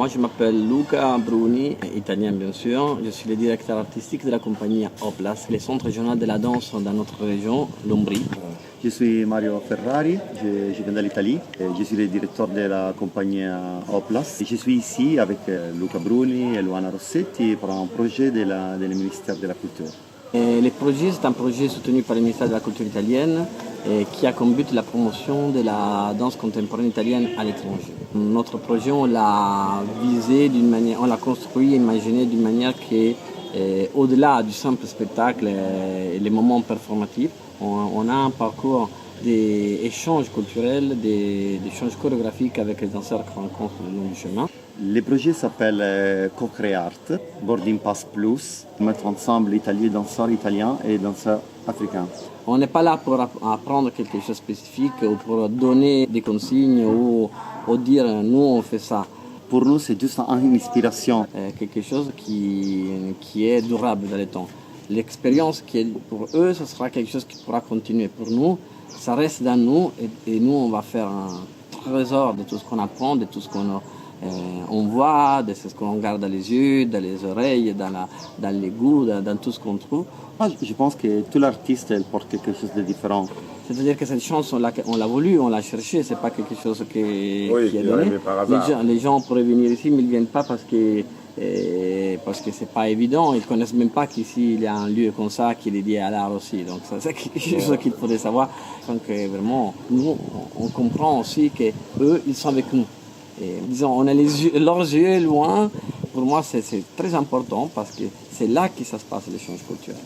Moi, je m'appelle Luca Bruni, italien bien sûr. Je suis le directeur artistique de la compagnie Oplas, le centre régional de la danse dans notre région, l'Ombrie. Je suis Mario Ferrari, je viens de l'Italie. Je suis le directeur de la compagnie Oplas. Je suis ici avec Luca Bruni et Luana Rossetti pour un projet du ministère de la Culture. Le projet, c'est un projet soutenu par le ministère de la Culture italienne qui a comme but la promotion de la danse contemporaine italienne à l'étranger. Notre projet, on l'a visé d'une manière, on l'a construit et imaginé d'une manière qui est au-delà du simple spectacle et les moments performatifs. On a un parcours des échanges culturels, des échanges chorégraphiques avec les danseurs qu'on rencontre le long du chemin. Le projet s'appelle Co-Creart, Boarding Pass Plus, mettre ensemble danseurs italiens et danseurs africains. On n'est pas là pour apprendre quelque chose de spécifique ou pour donner des consignes ou dire nous on fait ça. Pour nous, c'est juste une inspiration. Quelque chose qui est durable dans le temps. L'expérience qui est pour eux, ce sera quelque chose qui pourra continuer. Pour nous, ça reste dans nous et nous, on va faire un trésor de tout ce qu'on apprend, de tout ce qu'on voit, de ce qu'on regarde dans les yeux, dans les oreilles, dans les goûts, dans tout ce qu'on trouve. Je pense que tout l'artiste porte quelque chose de différent. C'est-à-dire que cette chance, on l'a voulu, on l'a cherché, c'est pas quelque chose qui est donné. Par hasard. Les gens pourraient venir ici, mais ils ne viennent pas parce que c'est pas évident, ils ne connaissent même pas qu'ici il y a un lieu comme ça qui est dédié à l'art aussi. Donc ça, c'est quelque chose qu'il faudrait savoir. Donc vraiment, nous, on comprend aussi qu'eux, ils sont avec nous. Et, disons, on a leurs yeux loin. Pour moi, c'est très important parce que c'est là que ça se passe l'échange culturel.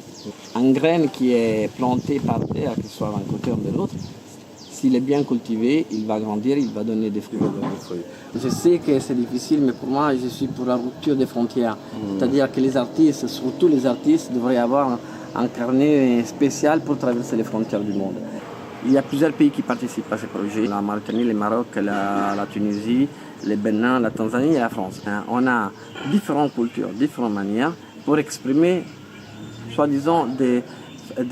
Un graine qui est planté par terre, que ce soit d'un côté ou de l'autre, s'il est bien cultivé, il va grandir, il va donner des fruits. Je sais que c'est difficile, mais pour moi, je suis pour la rupture des frontières. C'est-à-dire que les artistes, surtout les artistes, devraient avoir un carnet spécial pour traverser les frontières du monde. Il y a plusieurs pays qui participent à ce projet. La Mauritanie, le Maroc, la Tunisie, le Bénin, la Tanzanie et la France. On a différentes cultures, différentes manières pour exprimer, soi-disant, des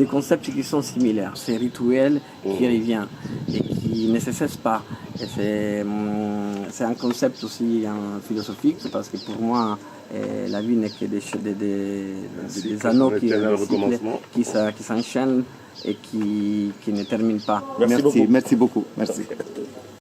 concepts qui sont similaires. C'est rituel qui revient et qui ne cesse pas. Et c'est un concept aussi philosophique parce que pour moi, la vie n'est que des anneaux qui s'enchaînent et qui ne terminent pas. Merci beaucoup. Merci.